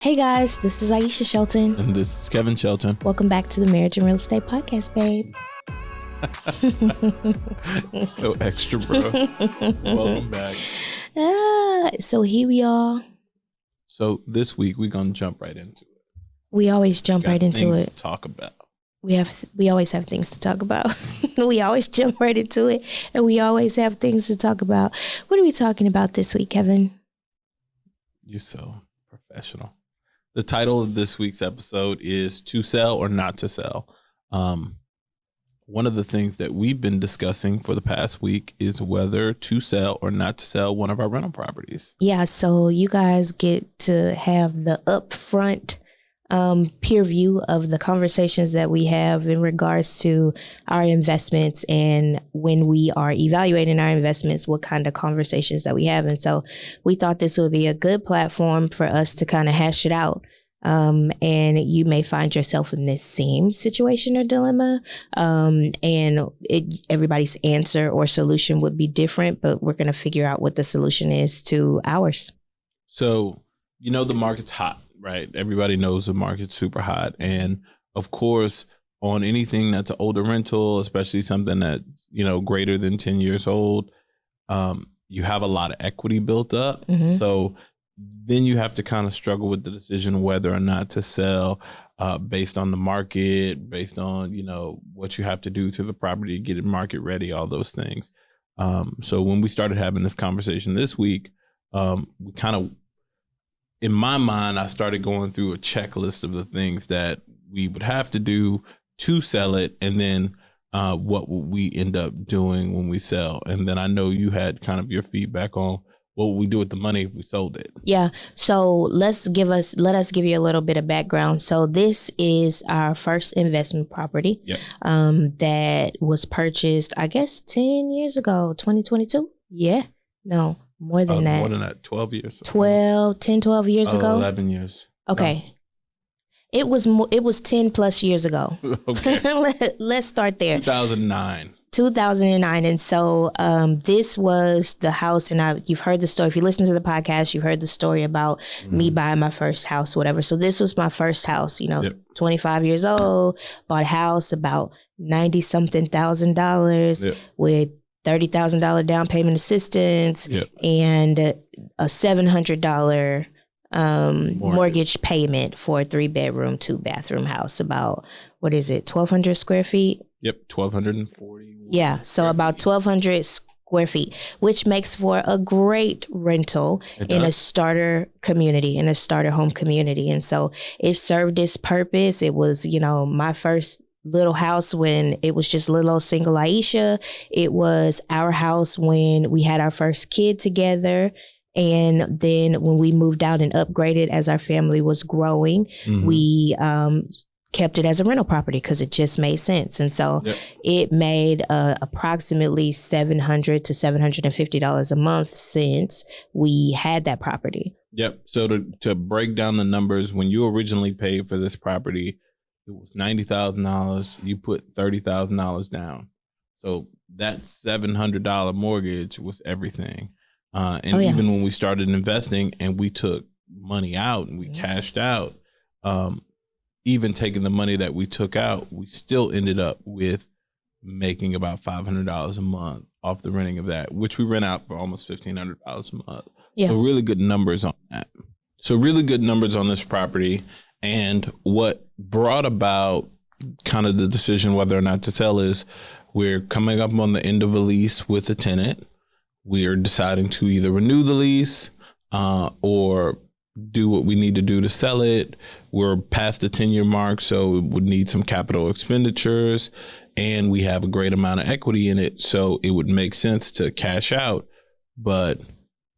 Hey guys, this is Aisha Shelton. And this is Kevin Shelton. Welcome back to the Marriage and Real Estate Podcast, babe. So extra, bro. Welcome back. So here we are. So this week we're gonna jump right into it. We always jump right into it. To talk about. We always have things to talk about. We always jump right into it, and we always have things to talk about. What are we talking about this week, Kevin? You're so professional. The title of this week's episode is To Sell or Not to Sell. One of the things that we've been discussing for the past week is whether to sell or not to sell one of our rental properties. Yeah, so you guys get to have the upfront peer view of the conversations that we have in regards to our investments, and when we are evaluating our investments, what kind of conversations that we have. And so we thought this would be a good platform for us to kind of hash it out. And you may find yourself in this same situation or dilemma. Everybody's answer or solution would be different, but we're going to figure out what the solution is to ours. So, the market's hot, right? Everybody knows the market's super hot. And of course, on anything that's an older rental, especially something that's, greater than 10 years old, you have a lot of equity built up. Mm-hmm. So then you have to kind of struggle with the decision whether or not to sell based on the market, based on, what you have to do to the property to get it market ready, all those things. So when we started having this conversation this week, we kind of, in my mind, I started going through a checklist of the things that we would have to do to sell it, and then what would we end up doing when we sell. And then I know you had kind of your feedback on what would we do with the money if we sold it. Yeah. So let us give you a little bit of background. So this is our first investment property. Yep. That was purchased, I guess, 10 years ago, 2022. Yeah. No. More than that. More than that, 12 years. 12 years ago? 11 years. Okay. No. It was 10 plus years ago. Okay. Let's start there. 2009. And so this was the house, and you've heard the story. If you listen to the podcast, you heard the story about me buying my first house, whatever. So this was my first house, yep. 25 years old, bought a house about $90-something thousand yep. with $30,000 down payment assistance, yep. and a $700 mortgage payment for a 3-bedroom, 2-bathroom house. About, 1,200 square feet? Yep, 1,240. Yeah, so about 1,200 square feet, which makes for a great rental in a starter community, in a starter home community. And so it served its purpose. It was, my first little house when it was just little old single Aisha. It was our house when we had our first kid together. And then when we moved out and upgraded as our family was growing, we kept it as a rental property because it just made sense. And so it made approximately $700 to $750 a month since we had that property. Yep. So to break down the numbers, when you originally paid for this property, it was $90,000. You put $30,000 down. So that $700 mortgage was everything. Even when we started investing and we took money out and we cashed out, even taking the money that we took out, we still ended up with making about $500 a month off the renting of that, which we rent out for almost $1,500 a month. Yeah. So really good numbers on that. So really good numbers on this property. And what brought about kind of the decision whether or not to sell is we're coming up on the end of a lease with a tenant. We are deciding to either renew the lease or do what we need to do to sell it. We're past the 10-year mark, so it would need some capital expenditures, and we have a great amount of equity in it, so it would make sense to cash out. But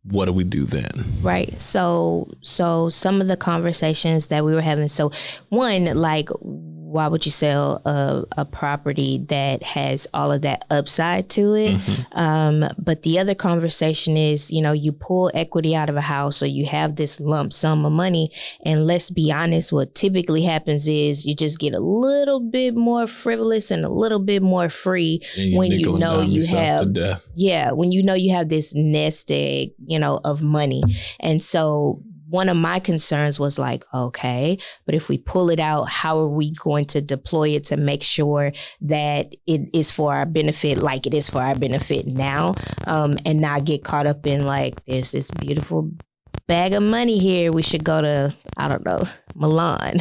what do we do then? Right. So some of the conversations that we were having. So one, like, why would you sell a property that has all of that upside to it? Mm-hmm. But the other conversation is, you pull equity out of a house or you have this lump sum of money. And let's be honest, what typically happens is you just get a little bit more frivolous and a little bit more free when you know you have, when you know you have this nest egg, of money. And so one of my concerns was like, okay, but if we pull it out, how are we going to deploy it to make sure that it is for our benefit, like it is for our benefit now, and not get caught up in like, there's this beautiful bag of money here. We should go to, I don't know, Milan.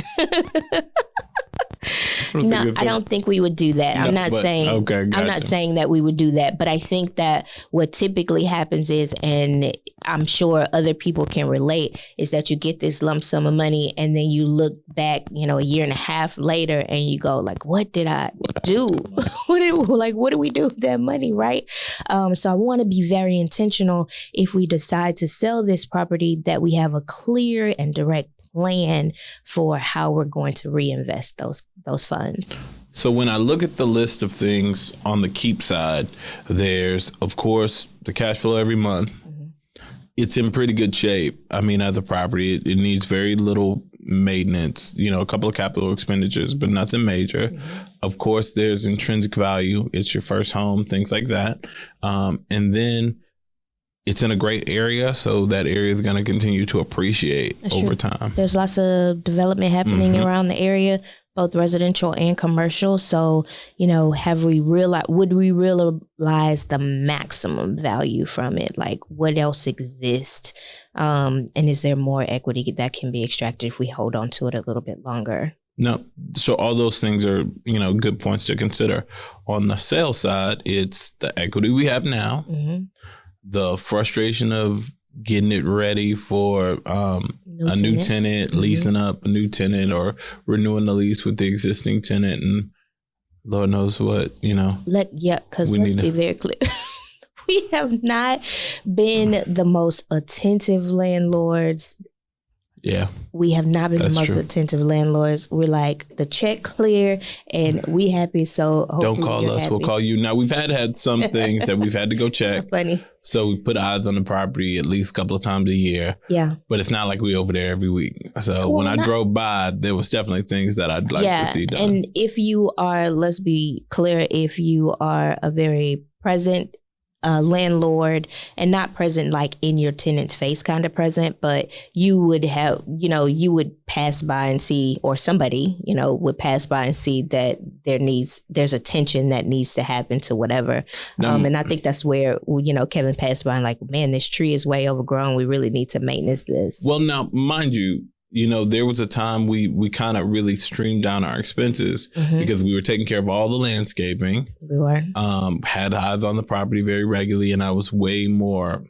No, I don't think we would do that. No, I'm not saying okay, gotcha. I'm not saying that we would do that, but I think that what typically happens is, and I'm sure other people can relate, is that you get this lump sum of money and then you look back, a year and a half later and you go like, what did I do? what do we do with that money, right? So I want to be very intentional if we decide to sell this property that we have a clear and direct plan for how we're going to reinvest those funds. So when I look at the list of things on the keep side, there's, of course, the cash flow every month. Mm-hmm. It's in pretty good shape. I mean, as a property, it needs very little maintenance, a couple of capital expenditures, but nothing major. Mm-hmm. Of course, there's intrinsic value. It's your first home, things like that. And then it's in a great area, so that area is going to continue to appreciate over time. There's lots of development happening around the area, both residential and commercial. So, would we realize the maximum value from it? Like, what else exists? And is there more equity that can be extracted if we hold on to it a little bit longer? No. So all those things are, good points to consider. On the sales side, it's the equity we have now. Mm-hmm. The frustration of getting it ready for new tenant, leasing up a new tenant or renewing the lease with the existing tenant, and Lord knows what, because let's be very clear. We have not been the most attentive landlords. Yeah. We have not been the most attentive landlords. We're like, the check clear and we happy. So don't call us. Happy. We'll call you. Now, we've had some things that we've had to go check. Funny. So we put eyes on the property at least a couple of times a year. Yeah. But it's not like we over there every week. So when I drove by, there was definitely things that I'd like to see done. And if you are, let's be clear, if you are a very present landlord, and not present like in your tenant's face kind of present, but you would have, you would pass by and see, or somebody, would pass by and see that there's attention that needs to happen to whatever. And I think that's where, Kevin passed by and like, man, this tree is way overgrown. We really need to maintenance this. Well, now, mind you, there was a time we kind of really streamed down our expenses because we were taking care of all the landscaping. We were. Had eyes on the property very regularly, and I was way more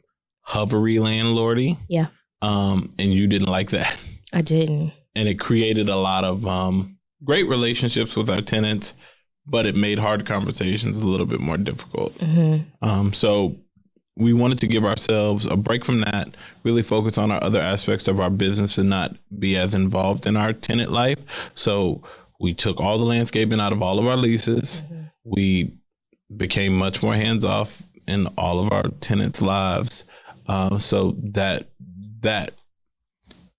hovery landlordy. Yeah. And you didn't like that. I didn't. And it created a lot of great relationships with our tenants, but it made hard conversations a little bit more difficult. So we wanted to give ourselves a break from that, really focus on our other aspects of our business and not be as involved in our tenant life. So we took all the landscaping out of all of our leases. We became much more hands-off in all of our tenants' lives. So that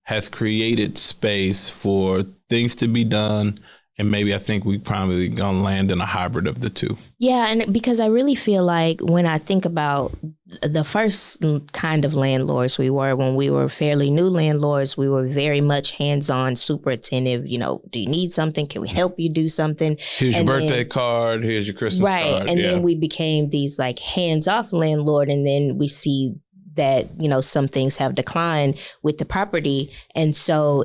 has created space for things to be done. And maybe I think we probably gonna land in a hybrid of the two. Yeah, and because I really feel like when I think about the first kind of landlords we were, when we were fairly new landlords, we were very much hands-on, super attentive. Do you need something? Can we help you do something? Here's your birthday card. Here's your Christmas card. Right, and then we became these like hands-off landlord, and then we see that, some things have declined with the property. And so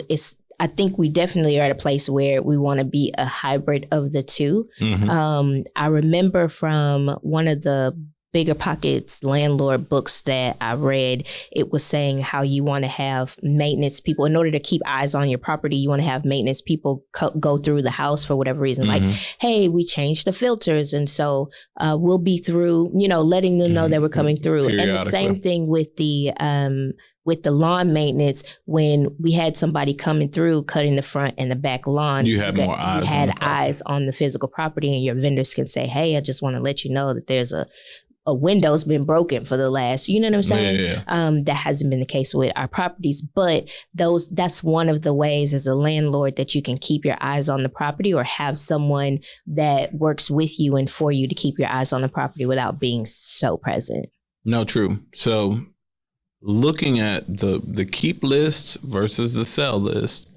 I think we definitely are at a place where we want to be a hybrid of the two. I remember from one of the Bigger Pockets landlord books that I read, it was saying how you want to have maintenance people in order to keep eyes on your property. You want to have maintenance people go through the house for whatever reason. Like, hey, we changed the filters. And so we'll be through, letting them know that we're coming through. And the same thing with the lawn maintenance. When we had somebody coming through, cutting the front and the back lawn, you had more eyes. You had eyes on the physical property, and your vendors can say, hey, I just want to let you know that there's a window's been broken for the last, you know what I'm saying? Yeah. That hasn't been the case with our properties, but that's one of the ways as a landlord that you can keep your eyes on the property, or have someone that works with you and for you to keep your eyes on the property without being so present. No, true. So looking at the keep list versus the sell list,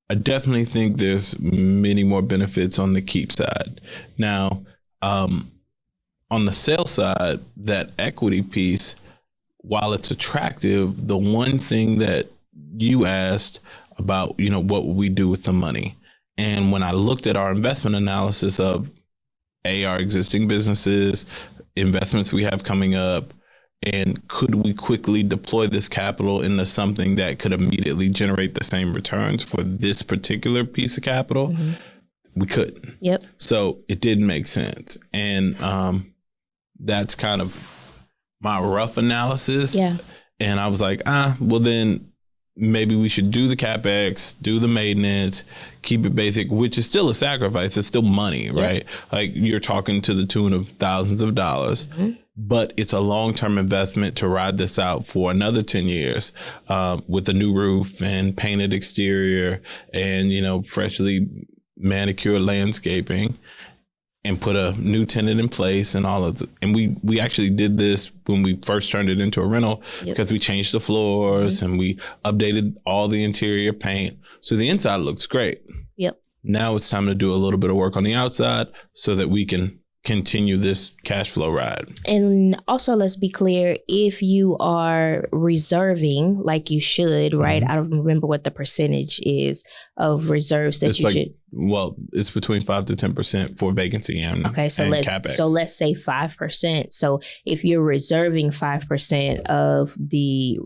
I definitely think there's many more benefits on the keep side. Now, on the sell side, that equity piece, while it's attractive, the one thing that you asked about, what would we do with the money? And when I looked at our investment analysis of our existing businesses, investments we have coming up, and could we quickly deploy this capital into something that could immediately generate the same returns for this particular piece of capital? Mm-hmm. We couldn't. Yep. So it didn't make sense. And that's kind of my rough analysis. Yeah. And I was like, well, then maybe we should do the Capex, do the maintenance, keep it basic, which is still a sacrifice. It's still money, right? Like you're talking to the tune of thousands of dollars. Mm-hmm. But it's a long-term investment to ride this out for another 10 years with a new roof and painted exterior and, freshly manicured landscaping and put a new tenant in place and all of it. And we actually did this when we first turned it into a rental because we changed the floors and we updated all the interior paint. So the inside looks great. Yep. Now it's time to do a little bit of work on the outside so that we can continue this cash flow ride. And also, let's be clear, if you are reserving like you should, right? I don't remember what the percentage is of reserves that you should. Well, it's between 5 to 10% for vacancy and Capex. So let's say 5%. So if you're reserving 5% of the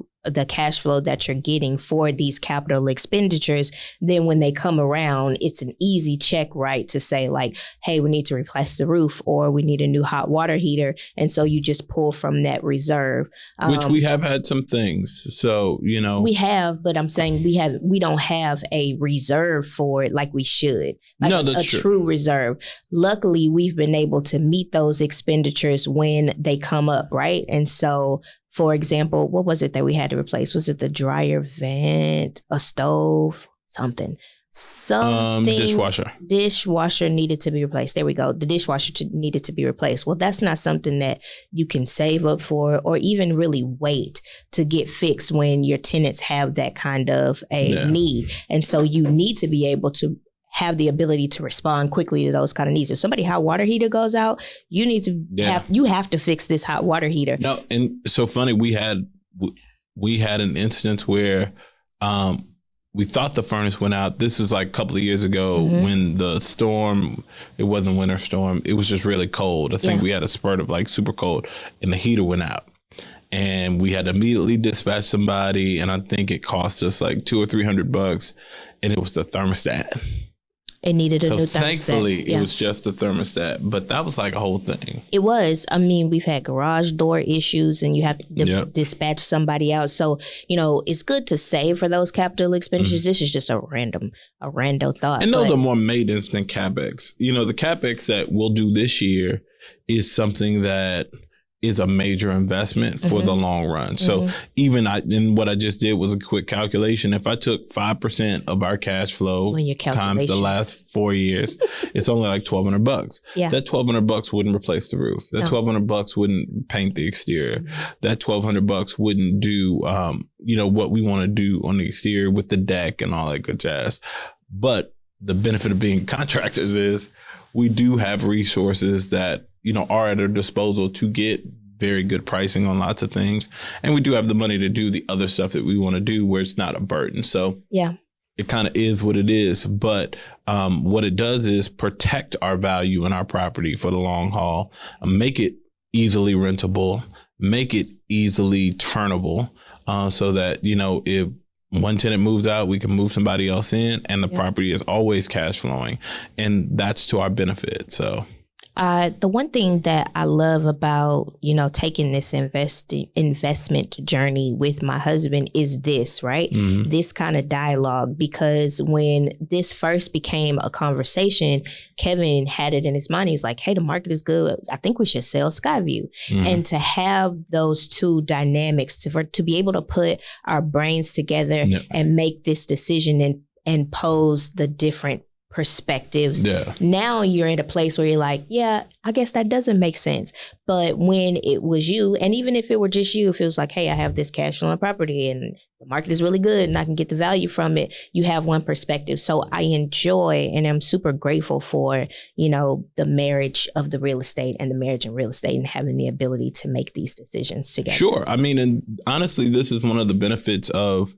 cash flow that you're getting for these capital expenditures, then when they come around, it's an easy check, right? To say like, hey, we need to replace the roof or we need a new hot water heater. And so you just pull from that reserve. Which we have had some things. So, we have, but I'm saying we don't have a reserve for it like we should. Like no, that's a true reserve. Luckily, we've been able to meet those expenditures when they come up, right? And so, for example, what was it that we had to replace? Was it the dryer vent, a stove, something? Dishwasher needed to be replaced. There we go. The dishwasher needed to be replaced. Well, that's not something that you can save up for or even really wait to get fixed when your tenants have that kind of a need. And so you need to be able to have the ability to respond quickly to those kind of needs. If somebody's hot water heater goes out, you need to have to fix this hot water heater. No, and so funny, we had an instance where we thought the furnace went out. This was like a couple of years ago when the storm, it wasn't winter storm, it was just really cold. I think we had a spurt of like super cold and the heater went out. And we had to immediately dispatch somebody, and I think it cost us like $200 or $300, and it was the thermostat. It needed a new thermostat. Thankfully, it was just the thermostat, but that was like a whole thing. It was. I mean, we've had garage door issues and you have to dispatch somebody out. So, it's good to save for those capital expenditures. This is just a random thought. And those are more maintenance than Capex. The Capex that we'll do this year is something that is a major investment for the long run. So even what I just did was a quick calculation. If I took 5% of our cash flow times the last 4 years, it's only like $1,200. Yeah. That $1,200 wouldn't replace the roof. That $1,200 wouldn't paint the exterior. That $1,200 wouldn't do, what we want to do on the exterior with the deck and all that good jazz. But the benefit of being contractors is we do have resources that are at our disposal to get very good pricing on lots of things. And we do have the money to do the other stuff that we want to do where it's not a burden. So it kind of is what it is. But what it does is protect our value in our property for the long haul, make it easily rentable, make it easily turnable so that, if one tenant moves out, we can move somebody else in and the property is always cash flowing. And that's to our benefit. So the one thing that I love about, taking this investment journey with my husband is this, right? This kind of dialogue, because when this first became a conversation, Kevin had it in his mind. He's like, hey, the market is good. I think we should sell Skyview. And to have those two dynamics, to be able to put our brains together and make this decision and pose the different perspectives. Yeah. Now you're in a place where you're like, yeah, I guess that doesn't make sense. But when it was you, and even if it were just you, if it was like, hey, I have this cash flowing property and the market is really good and I can get the value from it, you have one perspective. So I enjoy and I'm super grateful for, the marriage of the real estate and the marriage in real estate and having the ability to make these decisions together. Sure. I mean, and honestly, this is one of the benefits of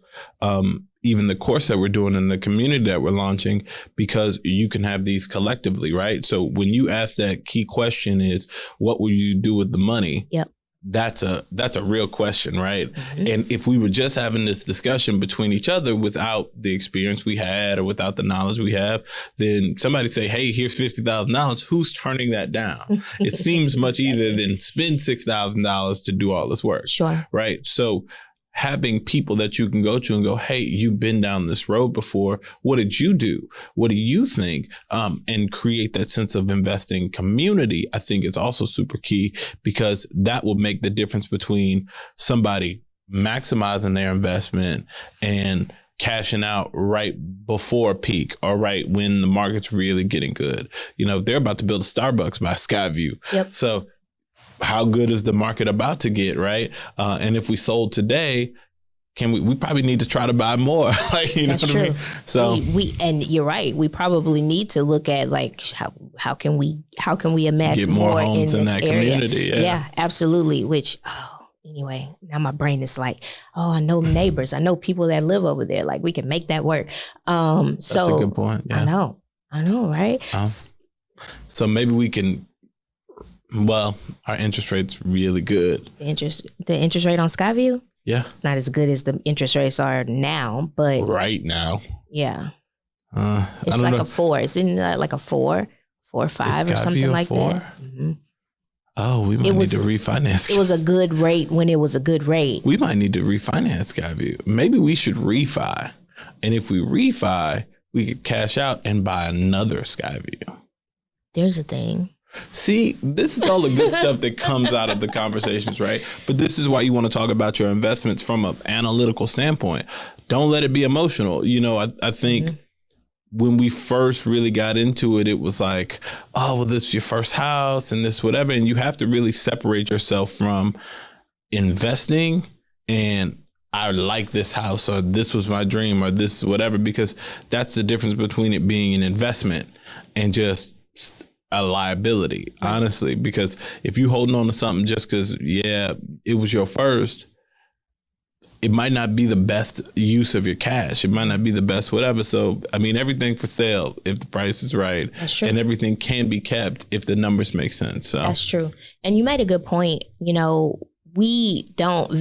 even the course that we're doing in the community that we're launching, because you can have these collectively, right? So when you ask that key question is, what will you do with the money? Yep. That's a real question, right? Mm-hmm. And if we were just having this discussion between each other without the experience we had or without the knowledge we have, then somebody say, hey, here's $50,000. Who's turning that down? It seems much easier than spend $6,000 to do all this work. Sure. Right. So having people that you can go to and go, hey, you've been down this road before. What did you do? What do you think? And create that sense of investing community, I think is also super key, because that will make the difference between somebody maximizing their investment and cashing out right before peak or right when the market's really getting good. They're about to build a Starbucks by Skyview. Yep. So how good is the market about to get, right? And if we sold today, we probably need to try to buy more. That's know what true. I mean? So we and you're right. We probably need to look at like how can we amass get more homes in in this that area. community. Yeah, absolutely. Which anyway, now my brain is like, I know neighbors. I know people that live over there. Like we can make that work. That's a good point. Yeah. I know, right? So maybe we can. Well, our interest rate's really good. The interest rate on Skyview? Yeah. It's not as good as the interest rates are now, but right now. Yeah. It's like a 4. It's in like a 4 or 5 or something like 4? That. Mm-hmm. Oh, we might need to refinance. It was a good rate when it was a good rate. We might need to refinance Skyview. Maybe we should refi. And if we refi, we could cash out and buy another Skyview. There's a thing. See, this is all the good stuff that comes out of the conversations, right? But this is why you want to talk about your investments from an analytical standpoint. Don't let it be emotional. I think when we first really got into it, it was like, oh, well, this is your first house and this, whatever. And you have to really separate yourself from investing and I like this house or this was my dream or this, whatever, because that's the difference between it being an investment and just a liability, honestly, because if you holding on to something just because, it was your first, it might not be the best use of your cash. It might not be the best whatever. So, I mean, everything for sale if the price is right. That's true. And everything can be kept if the numbers make sense. So that's true. And you made a good point. We don't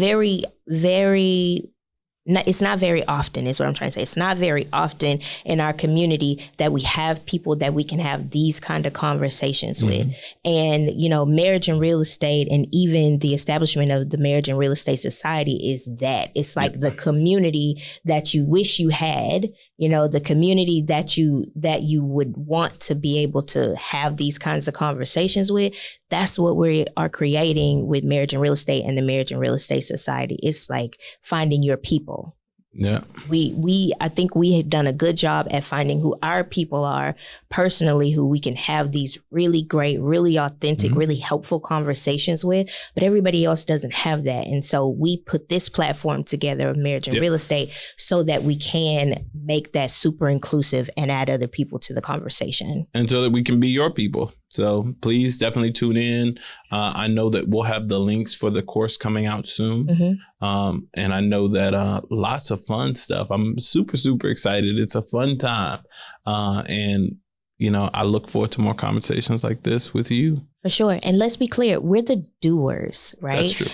it's not very often is what I'm trying to say. It's not very often in our community that we have people that we can have these kind of conversations with. And, marriage and real estate and even the establishment of the Marriage and Real Estate Society is that. It's like the community that you wish you had, the community that you would want to be able to have these kinds of conversations with. That's what we are creating with Marriage and Real Estate and the Marriage and Real Estate Society. It's like finding your people. Yeah. I think we have done a good job at finding who our people are personally, who we can have these really great, really authentic, really helpful conversations with, but everybody else doesn't have that. And so we put this platform together of Marriage and Real Estate so that we can make that super inclusive and add other people to the conversation. And so that we can be your people. So please definitely tune in. I know that we'll have the links for the course coming out soon. And I know that lots of fun stuff. I'm super, super excited. It's a fun time. And, I look forward to more conversations like this with you. For sure. And let's be clear, we're the doers, right? That's true.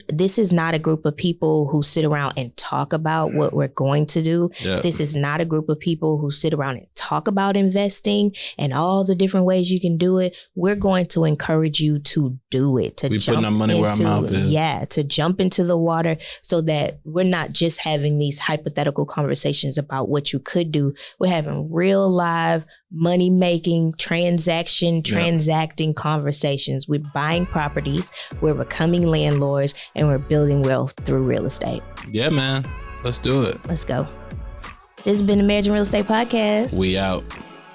This is not a group of people who sit around and talk about what we're going to do. Yeah. This is not a group of people who sit around and talk about investing and all the different ways you can do it. We're going to encourage you to do it, We're putting our money where our mouth is. Yeah, to jump into the water so that we're not just having these hypothetical conversations about what you could do. We're having real live money-making, transacting conversations. We're buying properties, we're becoming landlords, and we're building wealth through real estate. Yeah, man. Let's do it. Let's go. This has been the Marriage and Real Estate Podcast. We out.